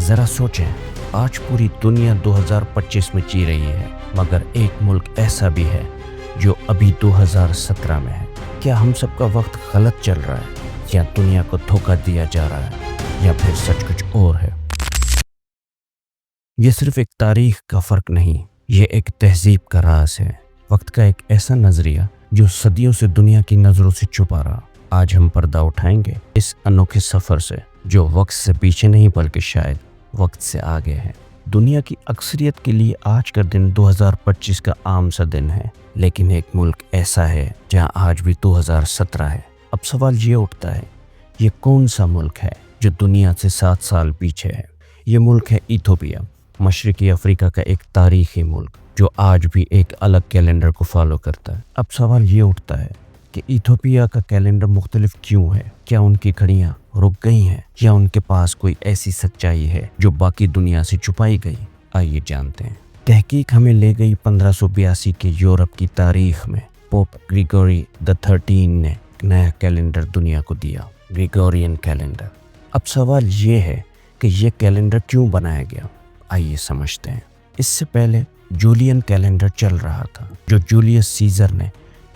ذرا سوچیں، آج پوری دنیا 2025 میں جی رہی ہے، مگر ایک ملک ایسا بھی ہے جو ابھی 2017 میں ہے۔ کیا ہم سب کا وقت غلط چل رہا ہے، یا دنیا کو دھوکہ دیا جا رہا ہے، یا پھر سچ کچھ اور ہے؟ یہ صرف ایک تاریخ کا فرق نہیں، یہ ایک تہذیب کا راز ہے، وقت کا ایک ایسا نظریہ جو صدیوں سے دنیا کی نظروں سے چھپا رہا۔ آج ہم پردہ اٹھائیں گے اس انوکھے سفر سے، جو وقت سے پیچھے نہیں بلکہ شاید وقت سے آگے ہے۔ دنیا کی اکثریت کے لیے آج کا دن 2025 کا عام سا دن ہے، لیکن ایک ملک ایسا ہے جہاں آج بھی 2017 ہے۔ اب سوال یہ اٹھتا ہے، یہ کون سا ملک ہے جو دنیا سے 7 سال پیچھے ہے؟ یہ ملک ہے ایتھوپیا، مشرقی افریقہ کا ایک تاریخی ملک جو آج بھی ایک الگ کیلنڈر کو فالو کرتا ہے۔ اب سوال یہ اٹھتا ہے کہ ایتھوپیا کا کیلنڈر مختلف کیوں ہے؟ کیا ان کی گھڑیاں رک گئی ہیں، یا ان کے پاس کوئی ایسی سچائی ہے جو باقی دنیا سے چھپائی گئی؟ آئیے جانتے ہیں۔ تحقیق ہمیں لے گئی 1582 کے یورپ کی تاریخ میں۔ پوپ گریگوری XIII نے ایک نیا کیلنڈر دنیا کو دیا، گریگورین کیلنڈر۔ اب سوال یہ ہے کہ یہ کیلنڈر کیوں بنایا گیا؟ آئیے سمجھتے ہیں۔ اس سے پہلے جولین کیلنڈر چل رہا تھا، جو جولیس سیزر نے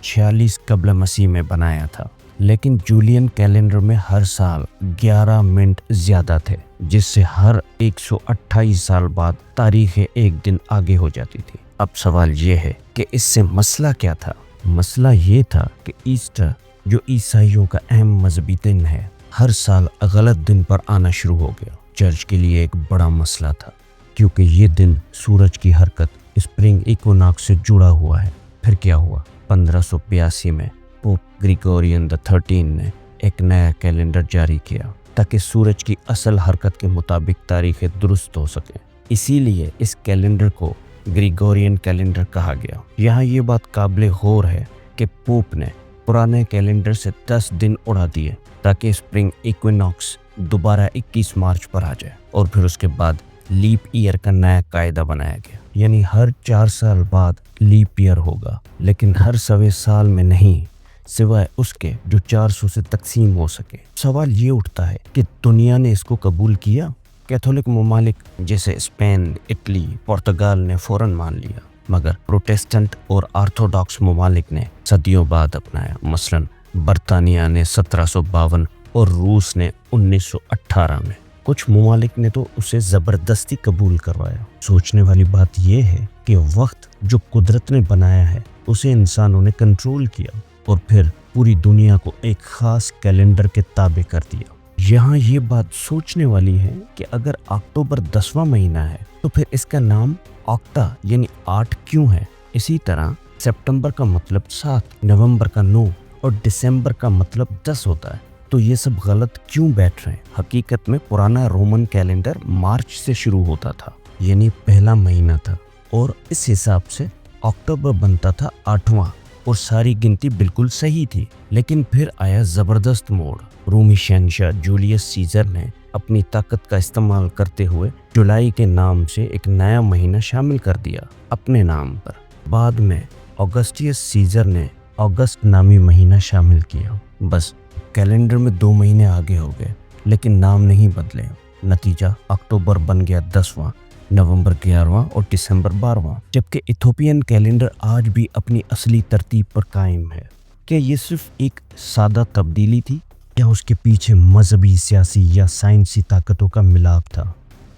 46 قبل مسیح میں بنایا تھا، لیکن جولین کیلنڈر میں ہر سال 11 منٹ زیادہ تھے، جس سے ہر 128 سال بعد تاریخ ایک دن آگے ہو جاتی تھی۔ اب سوال یہ ہے کہ اس سے مسئلہ کیا تھا؟ مسئلہ یہ تھا کہ ایسٹر، جو عیسائیوں کا اہم مذہبی دن ہے، ہر سال غلط دن پر آنا شروع ہو گیا۔ چرچ کے لیے ایک بڑا مسئلہ تھا، کیونکہ یہ دن سورج کی حرکت اسپرنگ ایکوناکس سے جڑا ہوا ہے۔ پھر کیا ہوا؟ 1582 میں پوپ گریگورین XIII نے ایک نیا کیلنڈر جاری کیا تاکہ سورج کی اصل حرکت کے مطابق تاریخیں درست ہو سکیں۔ اسی لیے اس کیلنڈر کو گریگورین کیلنڈر کہا گیا۔ یہاں یہ بات قابل غور ہے کہ پوپ نے پرانے کیلنڈر سے 10 دن اڑا دیے تاکہ اسپرنگ ایکویناکس دوبارہ 21 مارچ پر آ جائے، اور پھر اس کے بعد لیپ ایئر کا نیا قاعدہ بنایا گیا، یعنی ہر 4 سال بعد لیپ ایئر ہوگا، لیکن ہر 100 سال میں نہیں، سوائے اس کے جو 400 سے تقسیم ہو سکے۔ سوال یہ اٹھتا ہے کہ دنیا نے اس کو قبول کیا؟ کیتھولک ممالک جیسے اسپین، اٹلی، پرتگال نے فوراً مان لیا، مگر پروٹیسٹنٹ اور آرتھوڈاکس ممالک نے صدیوں بعد اپنایا۔ مثلاً برطانیہ نے 1752 اور روس نے 1918 میں۔ کچھ ممالک نے تو اسے زبردستی قبول کروایا۔ سوچنے والی بات یہ ہے کہ وقت جو قدرت نے بنایا ہے، اسے انسانوں نے کنٹرول کیا، اور پھر پوری دنیا کو ایک خاص کیلنڈر کے تابع کر دیا۔ یہاں یہ بات سوچنے والی ہے کہ اگر اکتوبر 10واں مہینہ ہے تو پھر اس کا نام آکٹا یعنی 8 کیوں ہے؟ اسی طرح سپتمبر کا مطلب 7، نومبر کا 9 اور دسمبر کا مطلب 10 ہوتا ہے۔ تو یہ سب غلط کیوں بیٹھ رہے ہیں؟ حقیقت میں پرانا رومن کیلنڈر مارچ سے شروع ہوتا تھا، یعنی پہلا مہینہ تھا، اور اس حساب سے اکتوبر بنتا تھا 8واں، اور ساری گنتی بالکل صحیح تھی۔ لیکن پھر آیا زبردست موڑ۔ رومی شہنشاہ جولیس سیزر نے اپنی طاقت کا استعمال کرتے ہوئے جولائی کے نام سے ایک نیا مہینہ شامل کر دیا اپنے نام پر۔ بعد میں آگسٹس سیزر نے اگست نامی مہینہ شامل کیا۔ بس کیلنڈر میں 2 مہینے آگے ہو گئے، لیکن نام نہیں بدلے۔ نتیجہ اکتوبر بن گیا 10واں، نومبر 11واں اور دسمبر 12واں، جبکہ ایتھوپین کیلنڈر آج بھی اپنی اصلی ترتیب پر قائم ہے۔ کیا یہ صرف ایک سادہ تبدیلی تھی، یا اس کے پیچھے مذہبی، سیاسی یا سائنسی طاقتوں کا ملاپ تھا؟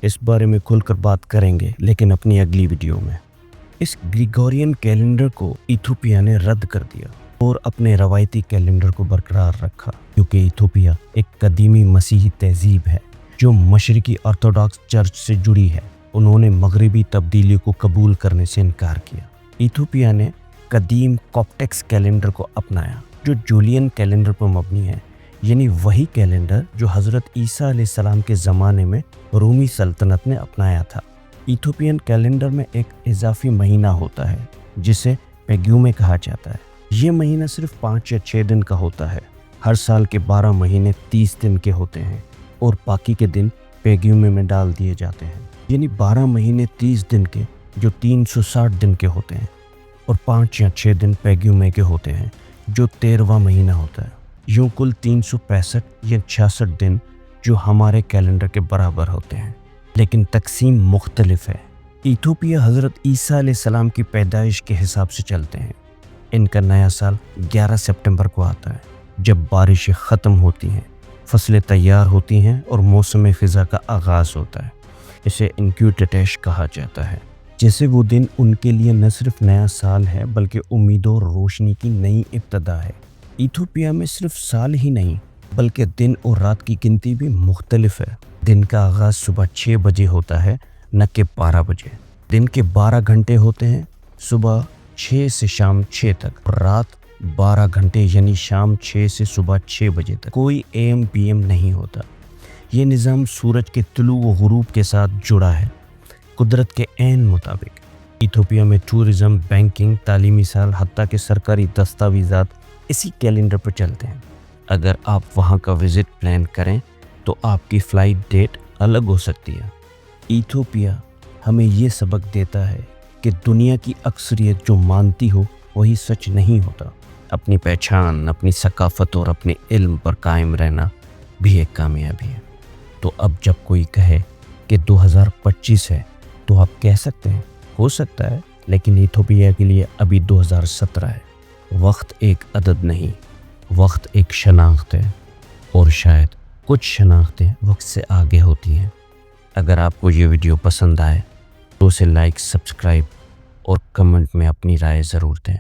اس بارے میں کھل کر بات کریں گے، لیکن اپنی اگلی ویڈیو میں۔ اس گریگورین کیلنڈر کو ایتھوپیا نے رد کر دیا اور اپنے روایتی کیلنڈر کو برقرار رکھا، کیونکہ ایتھوپیا ایک قدیمی مسیحی تہذیب ہے جو مشرقی آرتھوڈاکس چرچ سے جڑی ہے۔ انہوں نے مغربی تبدیلی کو قبول کرنے سے انکار کیا۔ ایتھوپیا نے قدیم کوپٹکس کیلنڈر کو اپنایا، جو جولین کیلنڈر پر مبنی ہے، یعنی وہی کیلنڈر جو حضرت عیسیٰ علیہ السلام کے زمانے میں رومی سلطنت نے اپنایا تھا۔ ایتھوپین کیلنڈر میں ایک اضافی مہینہ ہوتا ہے جسے پیگیومے کہا جاتا ہے۔ یہ مہینہ صرف 5 یا 6 دن کا ہوتا ہے۔ ہر سال کے 12 مہینے 30 دن کے ہوتے ہیں، اور باقی کے دن پیگیومے میں ڈال دیے جاتے ہیں، یعنی 12 مہینے 30 دن کے جو 360 دن کے ہوتے ہیں، اور 5 یا 6 دن پیگیومے کے ہوتے ہیں جو 13واں مہینہ ہوتا ہے۔ یوں کل 365 یا 66 دن جو ہمارے کیلنڈر کے برابر ہوتے ہیں۔ لیکن تقسیم مختلف ہے۔ ایتھوپیا حضرت عیسیٰ علیہ السلام کی پیدائش کے حساب سے چلتے ہیں۔ ان کا نیا سال 11 سپٹمبر کو آتا ہے، جب بارشیں ختم ہوتی ہیں، فصلیں تیار ہوتی ہیں اور موسم خزاں کا آغاز ہوتا ہے۔ اسے انکیوٹیٹیش کہا جاتا ہے، جیسے وہ دن ان کے لیے نہ صرف نیا سال ہے بلکہ امید اور روشنی کی نئی ابتدا ہے۔ ایتھوپیا میں صرف سال ہی نہیں بلکہ دن اور رات کی گنتی بھی مختلف ہے۔ دن کا آغاز صبح 6 بجے ہوتا ہے، نہ کہ 12 بجے۔ دن کے 12 گھنٹے ہوتے ہیں، صبح 6 سے شام 6 تک، اور رات 12 گھنٹے یعنی شام 6 سے صبح 6 بجے تک۔ کوئی AM PM نہیں ہوتا۔ یہ نظام سورج کے طلوع و غروب کے ساتھ جڑا ہے، قدرت کے عین مطابق۔ ایتھوپیا میں ٹورزم، بینکنگ، تعلیمی سال، حتیٰ کہ سرکاری دستاویزات اسی کیلنڈر پر چلتے ہیں۔ اگر آپ وہاں کا وزٹ پلان کریں تو آپ کی فلائٹ ڈیٹ الگ ہو سکتی ہے۔ ایتھوپیا ہمیں یہ سبق دیتا ہے کہ دنیا کی اکثریت جو مانتی ہو وہی سچ نہیں ہوتا۔ اپنی پہچان، اپنی ثقافت اور اپنے علم پر قائم رہنا بھی ایک کامیابی ہے۔ تو اب جب کوئی کہے کہ 2025 ہے تو آپ کہہ سکتے ہیں ہو سکتا ہے، لیکن ایتھوپیا کے لیے ابھی 2017 ہے۔ وقت ایک عدد نہیں، وقت ایک شناخت ہے، اور شاید کچھ شناختیں وقت سے آگے ہوتی ہیں۔ اگر آپ کو یہ ویڈیو پسند آئے تو اسے لائک، سبسکرائب اور کمنٹ میں اپنی رائے ضرور دیں۔